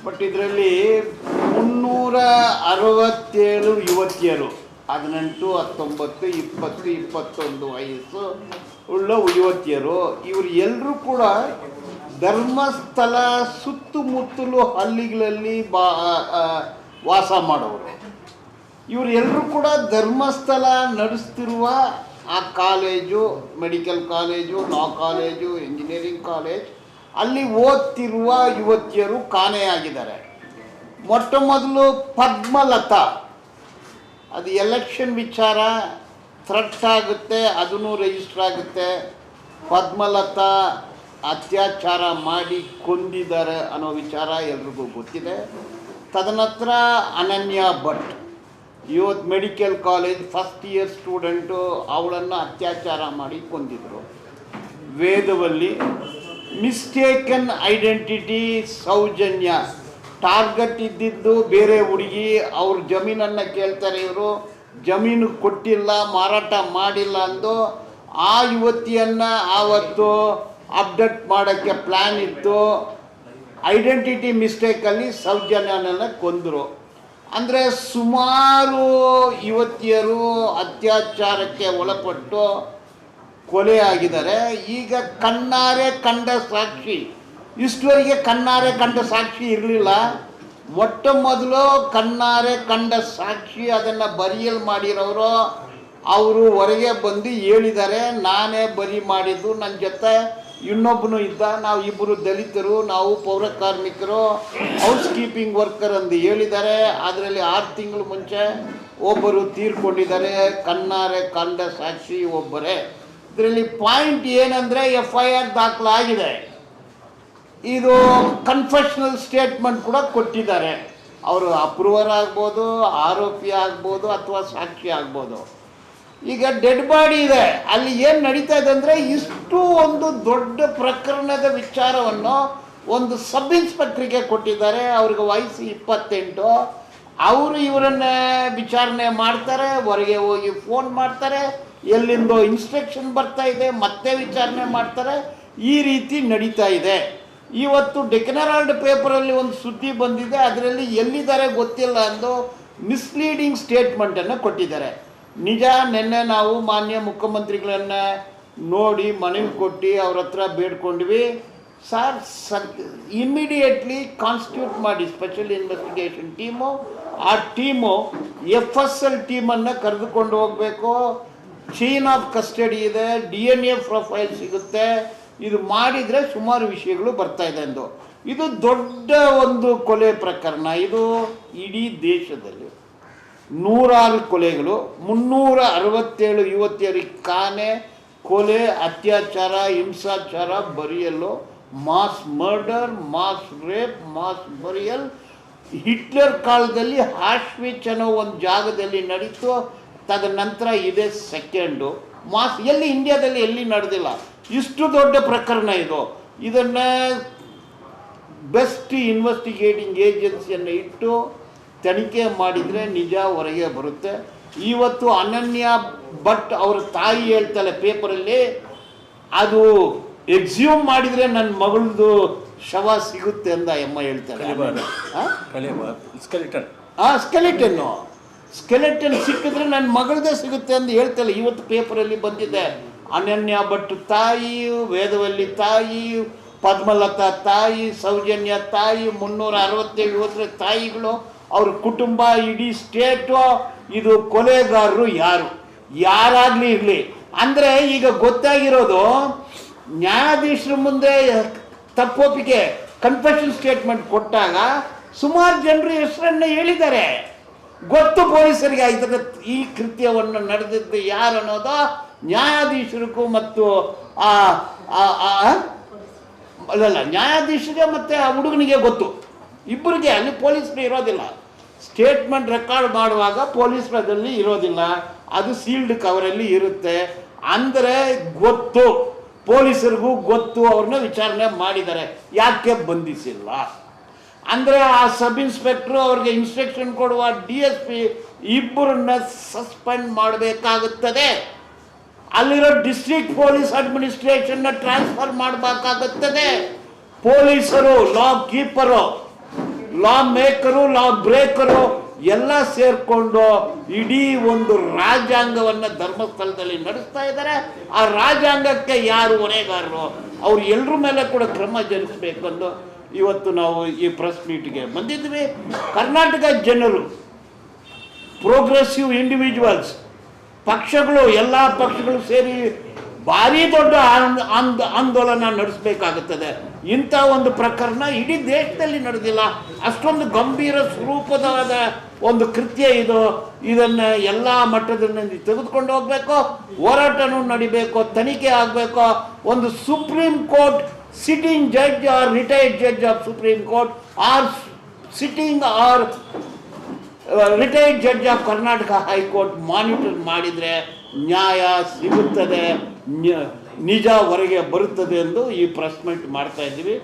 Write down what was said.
But ಇದರಲ್ಲಿ 367 ಯುವತಿಯರು 18, 19, 20, 21 ವಯಸ್ಸು ಉಳ್ಳ ಯುವತಿಯರು. ಇವರು ಎಲ್ಲರೂ ಕೂಡ ಧರ್ಮಸ್ಥಳ ಸುತ್ತಮುತ್ತಲು ಹಳ್ಳಿಗಳಲ್ಲಿ ವಾಸ ಮಾಡೋರು. ಇವರು ಎಲ್ಲರೂ ಕೂಡ ಧರ್ಮಸ್ಥಳ ನಡೆಸ್ತಿರುವ ಆ college, medical college, law college, engineering college ಅಲ್ಲಿ ಓದ್ತಿರುವ ಯುವತಿಯರು ಕಾಣೆಯಾಗಿದ್ದಾರೆ. ಮೊಟ್ಟ ಮೊದಲು ಪದ್ಮಲತಾ, ಅದು ಎಲೆಕ್ಷನ್ ವಿಚಾರ ಥ್ರೆಟ್ ಆಗುತ್ತೆ, ಅದನ್ನು ರಿಜಿಸ್ಟರ್ ಆಗುತ್ತೆ. ಪದ್ಮಲತಾ ಅತ್ಯಾಚಾರ ಮಾಡಿ ಕೊಂದಿದ್ದಾರೆ ಅನ್ನೋ ವಿಚಾರ ಎಲ್ರಿಗೂ ಗೊತ್ತಿದೆ. ತದನಂತರ ಅನನ್ಯಾ ಭಟ್, ಇವತ್ತು medical college first year student, ಅವಳನ್ನು ಅತ್ಯಾಚಾರ ಮಾಡಿ ಕೊಂದಿದ್ರು. Vedavalli mistaken identity Soujanya, target ಇದ್ದಿದ್ದು ಬೇರೆ ಹುಡುಗಿ, ಅವ್ರ ಜಮೀನನ್ನು ಕೇಳ್ತಾರೆ, ಇವರು ಜಮೀನು ಕೊಟ್ಟಿಲ್ಲ, ಮಾರಾಟ ಮಾಡಿಲ್ಲ ಅಂದು ಆ ಯುವತಿಯನ್ನು ಆವತ್ತು ಅಪ್ಡೇಟ್ ಮಾಡೋಕ್ಕೆ ಪ್ಲ್ಯಾನ್ ಇತ್ತು. ಐಡೆಂಟಿಟಿ ಮಿಸ್ಟೇಕಲ್ಲಿ ಸೌಜನ್ಯನನ್ನು ಕೊಂದರು. ಅಂದರೆ ಸುಮಾರು ಯುವತಿಯರು ಅತ್ಯಾಚಾರಕ್ಕೆ ಒಳಪಟ್ಟು ಕೊಲೆ ಆಗಿದ್ದಾರೆ. ಈಗ ಕಣ್ಣಾರೆ ಕಂಡ ಸಾಕ್ಷಿ, ಇಷ್ಟುವರೆಗೆ ಕಣ್ಣಾರೆ ಕಂಡ ಸಾಕ್ಷಿ ಇರಲಿಲ್ಲ. ಮೊಟ್ಟ ಮೊದಲು ಕಣ್ಣಾರೆ ಕಂಡ ಸಾಕ್ಷಿ, ಅದನ್ನು ಬರಿಯಲ್ ಮಾಡಿರೋರು ಅವರು ಹೊರಗೆ ಬಂದು ಹೇಳಿದ್ದಾರೆ, ನಾನೇ ಬರಿ ಮಾಡಿದ್ದು, ನನ್ನ ಜೊತೆ ಇನ್ನೊಬ್ಬನು ಇದ್ದ, ನಾವು ಇಬ್ಬರು ದಲಿತರು, ನಾವು ಪೌರ ಕಾರ್ಮಿಕರು, ಹೌಸ್ ಕೀಪಿಂಗ್ ವರ್ಕರ್ ಎಂದು ಹೇಳಿದ್ದಾರೆ. ಅದರಲ್ಲಿ 6 ತಿಂಗಳು ಮುಂಚೆ ಒಬ್ಬರು ತೀರ್ಕೊಂಡಿದ್ದಾರೆ. ಕಣ್ಣಾರೆ ಕಂಡ ಸಾಕ್ಷಿ ಒಬ್ಬರೇ. ಇದರಲ್ಲಿ ಪಾಯಿಂಟ್ ಏನಂದರೆ FIR ದಾಖಲಾಗಿದೆ. ಇದು ಕನ್ಫೆಷನಲ್ ಸ್ಟೇಟ್ಮೆಂಟ್ ಕೂಡ ಕೊಟ್ಟಿದ್ದಾರೆ. ಅವರು ಅಪ್ರೂವರ್ ಆಗ್ಬೋದು, ಆರೋಪಿ ಆಗ್ಬೋದು, ಅಥವಾ ಸಾಕ್ಷಿ ಆಗ್ಬೋದು. ಈಗ ಡೆಡ್ ಬಾಡಿ ಇದೆ, ಅಲ್ಲಿ ಏನು ನಡೀತಾ ಇದೆ ಅಂದರೆ, ಇಷ್ಟು ಒಂದು ದೊಡ್ಡ ಪ್ರಕರಣದ ವಿಚಾರವನ್ನು ಒಂದು ಸಬ್ ಇನ್ಸ್ಪೆಕ್ಟ್ರಿಗೆ ಕೊಟ್ಟಿದ್ದಾರೆ. ಅವ್ರಿಗೆ ವಯಸ್ಸು 28. ಅವರು ಇವರನ್ನ ವಿಚಾರಣೆ ಮಾಡ್ತಾರೆ, ಹೊರಗೆ ಹೋಗಿ ಫೋನ್ ಮಾಡ್ತಾರೆ, ಎಲ್ಲಿಂದೋ ಇನ್ಸ್ಟ್ರಕ್ಷನ್ ಬರ್ತಾ ಇದೆ, ಮತ್ತೆ ವಿಚಾರಣೆ ಮಾಡ್ತಾರೆ. ಈ ರೀತಿ ನಡೀತಾ ಇದೆ. ಇವತ್ತು ಡೆಕ್ಕನ್ ಹೆರಾಲ್ಡ್ ಪೇಪರಲ್ಲಿ ಒಂದು ಸುದ್ದಿ ಬಂದಿದೆ, ಅದರಲ್ಲಿ ಎಲ್ಲಿದ್ದಾರೆ ಗೊತ್ತಿಲ್ಲ ಅಂದು ಮಿಸ್ಲೀಡಿಂಗ್ ಸ್ಟೇಟ್ಮೆಂಟನ್ನು ಕೊಟ್ಟಿದ್ದಾರೆ. ನಿಜ, ನಿನ್ನೆ ನಾವು ಮಾನ್ಯ ಮುಖ್ಯಮಂತ್ರಿಗಳನ್ನು ನೋಡಿ ಮನವಿ ಕೊಟ್ಟು ಅವ್ರ ಹತ್ರ ಬೇಡ್ಕೊಂಡ್ವಿ, ಸರ್ ಇಮ್ಮಿಡಿಯೇಟ್ಲಿ ಕಾನ್ಸ್ಟಿಟ್ಯೂಟ್ ಮಾಡಿ ಸ್ಪೆಷಲ್ ಇನ್ವೆಸ್ಟಿಗೇಷನ್ ಟೀಮು. ಆ ಟೀಮು FSL ಟೀಮನ್ನು ಕರೆದುಕೊಂಡು ಹೋಗಬೇಕು. ಚೈನ್ ಆಫ್ ಕಸ್ಟಡಿ ಇದೆ, DNA ಪ್ರೊಫೈಲ್ ಸಿಗುತ್ತೆ. ಇದು ಮಾಡಿದರೆ ಸುಮಾರು ವಿಷಯಗಳು ಬರ್ತಾ ಇದೆ ಎಂದು. ಇದು ದೊಡ್ಡ ಒಂದು ಕೊಲೆ ಪ್ರಕರಣ. ಇದು ಇಡೀ ದೇಶದಲ್ಲಿ 106 ಕೊಲೆಗಳು, 367 ಯುವತಿಯರಿಗೆ ಕಾಣೆ, ಕೊಲೆ, ಅತ್ಯಾಚಾರ, ಹಿಂಸಾಚಾರ, ಬರಿಯಲು, mass murder, mass rape, mass burial. Hitler ಕಾಲದಲ್ಲಿ ಆಶ್ವಿಟ್ಜ್ ಅನ್ನೋ ಒಂದು ಜಾಗದಲ್ಲಿ ನಡೀತು. ತದನಂತರ ಇದೇ ಸೆಕೆಂಡು ಮಾಸ್, ಎಲ್ಲಿ ಇಂಡಿಯಾದಲ್ಲಿ ಎಲ್ಲಿ ನಡೆದಿಲ್ಲ. ಇಷ್ಟು ದೊಡ್ಡ ಪ್ರಕರಣ ಇದು. ಇದನ್ನು ಬೆಸ್ಟ್ ಇನ್ವೆಸ್ಟಿಗೇಟಿಂಗ್ ಏಜೆನ್ಸಿಯನ್ನು ಇಟ್ಟು ತನಿಖೆ ಮಾಡಿದರೆ ನಿಜ ಹೊರಗೆ ಬರುತ್ತೆ. ಇವತ್ತು ಅನನ್ಯಾ ಭಟ್ ಅವ್ರ ತಾಯಿ ಹೇಳ್ತಾಳೆ ಪೇಪರಲ್ಲಿ, ಅದು ಎಕ್ಸ್ಯೂಮ್ ಮಾಡಿದರೆ ನನ್ನ ಮಗಳದು ಶವ ಸಿಗುತ್ತೆ ಅಂತ ಅಮ್ಮ ಹೇಳ್ತಾಳೆ. ಸ್ಕೆಲೆಟನ್ ಸಿಕ್ಕಿದ್ರೆ ನನ್ನ ಮಗಳದೇ ಸಿಗುತ್ತೆ ಅಂತ ಹೇಳ್ತಾಳೆ. ಇವತ್ತು ಪೇಪರಲ್ಲಿ ಬಂದಿದೆ. ಅನನ್ಯಾ ಭಟ್ ತಾಯಿ, ವೇದವಲ್ಲಿ ತಾಯಿ, ಪದ್ಮಲತಾ ತಾಯಿ, ಸೌಜನ್ಯ ತಾಯಿ, 367 ಯುವತಿಯರ ತಾಯಿಗಳು, ಅವ್ರ ಕುಟುಂಬ, ಇಡೀ ಸ್ಟೇಟು. ಇದು ಕೊಲೆಗಾರರು ಯಾರಾಗಲಿ ಇರಲಿ. ಅಂದರೆ ಈಗ ಗೊತ್ತಾಗಿರೋದು, ನ್ಯಾಯಾಧೀಶರ ಮುಂದೆ ತಪ್ಪೊಪ್ಪಿಗೆ ಕನ್ಫೆಷನ್ ಸ್ಟೇಟ್ಮೆಂಟ್ ಕೊಟ್ಟಾಗ ಸುಮಾರು ಜನರು ಹೆಸರನ್ನು ಹೇಳಿದ್ದಾರೆ. ಗೊತ್ತು ಪೊಲೀಸರಿಗೆ ಈ ಕೃತ್ಯವನ್ನು ನಡೆದಿದ್ದು ಯಾರು ಅನ್ನೋದು ನ್ಯಾಯಾಧೀಶರಿಗೂ ಮತ್ತು ಅಲ್ಲಲ್ಲ ನ್ಯಾಯಾಧೀಶರಿಗೆ ಮತ್ತು ಆ ಹುಡುಗನಿಗೆ ಗೊತ್ತು, ಇಬ್ಬರಿಗೆ. ಅಲ್ಲಿ ಪೊಲೀಸರು ಇರೋದಿಲ್ಲ. ಸ್ಟೇಟ್ಮೆಂಟ್ ರೆಕಾರ್ಡ್ ಮಾಡುವಾಗ ಪೊಲೀಸರಲ್ಲಿ ಇರೋದಿಲ್ಲ, ಅದು ಸೀಲ್ಡ್ ಕವರಲ್ಲಿ ಇರುತ್ತೆ. ಅಂದರೆ ಗೊತ್ತು, ಪೊಲೀಸರಿಗೂ ಗೊತ್ತು, ಅವ್ರನ್ನ ವಿಚಾರಣೆ ಮಾಡಿದ್ದಾರೆ, ಯಾಕೆ ಬಂಧಿಸಿಲ್ಲ ಅಂದರೆ ಆ ಸಬ್ ಇನ್ಸ್ಪೆಕ್ಟ್ರು ಅವ್ರಿಗೆ ಇನ್ಸ್ಟ್ರಕ್ಷನ್ ಕೊಡುವ DSP ಇಬ್ಬರನ್ನ ಸಸ್ಪೆಂಡ್ ಮಾಡಬೇಕಾಗುತ್ತದೆ. ಅಲ್ಲಿರೋ ಡಿಸ್ಟ್ರಿಕ್ಟ್ ಪೊಲೀಸ್ ಅಡ್ಮಿನಿಸ್ಟ್ರೇಷನ್ನ ಟ್ರಾನ್ಸ್ಫರ್ ಮಾಡಬೇಕಾಗುತ್ತದೆ. ಪೊಲೀಸರು, ಲಾ ಕೀಪರು ಲಾ ಮೇಕರು ಲಾ ಬ್ರೇಕರು ಎಲ್ಲ ಸೇರ್ಕೊಂಡು ಇಡೀ ಒಂದು ರಾಜ್ಯಾಂಗವನ್ನು ಧರ್ಮಸ್ಥಳದಲ್ಲಿ ನಡೆಸ್ತಾ ಇದ್ದಾರೆ. ಆ ರಾಜ್ಯಾಂಗಕ್ಕೆ ಯಾರು ಹೊಣೆಗಾರರು, ಅವ್ರು ಎಲ್ಲರ ಮೇಲೆ ಕೂಡ ಕ್ರಮ ಜರುಗಿಸಬೇಕೆಂದು ಇವತ್ತು ನಾವು ಈ ಪ್ರೆಸ್ ಮೀಟ್ಗೆ ಬಂದಿದ್ವಿ. ಕರ್ನಾಟಕ ಜನರು, ಪ್ರೋಗ್ರೆಸಿವ್ ಇಂಡಿವಿಜುವಲ್ಸ್, ಪಕ್ಷಗಳು, ಎಲ್ಲ ಪಕ್ಷಗಳು ಸೇರಿ ಭಾರಿ ದೊಡ್ಡ ಆಂದೋಲನ ನಡೆಸಬೇಕಾಗುತ್ತದೆ. ಇಂಥ ಒಂದು ಪ್ರಕರಣ ಇಡೀ ದೇಶದಲ್ಲಿ ನಡೆದಿಲ್ಲ. ಅಷ್ಟೊಂದು ಗಂಭೀರ ಸ್ವರೂಪದ ಒಂದು ಕೃತ್ಯ ಇದು. ಇದನ್ನು ಎಲ್ಲ ಮಟ್ಟದಲ್ಲಿ ತೆಗೆದುಕೊಂಡು ಹೋಗಬೇಕು, ಹೋರಾಟನೂ ನಡಿಬೇಕು, ತನಿಖೆ ಆಗಬೇಕು. ಒಂದು Supreme Court sitting judge or retired judge of Supreme Court or sitting or retired judge of Karnataka High Court monitor ಮಾಡಿದರೆ ನ್ಯಾಯ ಸಿಗುತ್ತದೆ, ನಿಜ ಹೊರಗೆ ಬರುತ್ತದೆ ಎಂದು ಈ ಪ್ರೆಸ್ ಮೀಟ್ ಮಾಡ್ತಾ ಇದ್ದೀವಿ.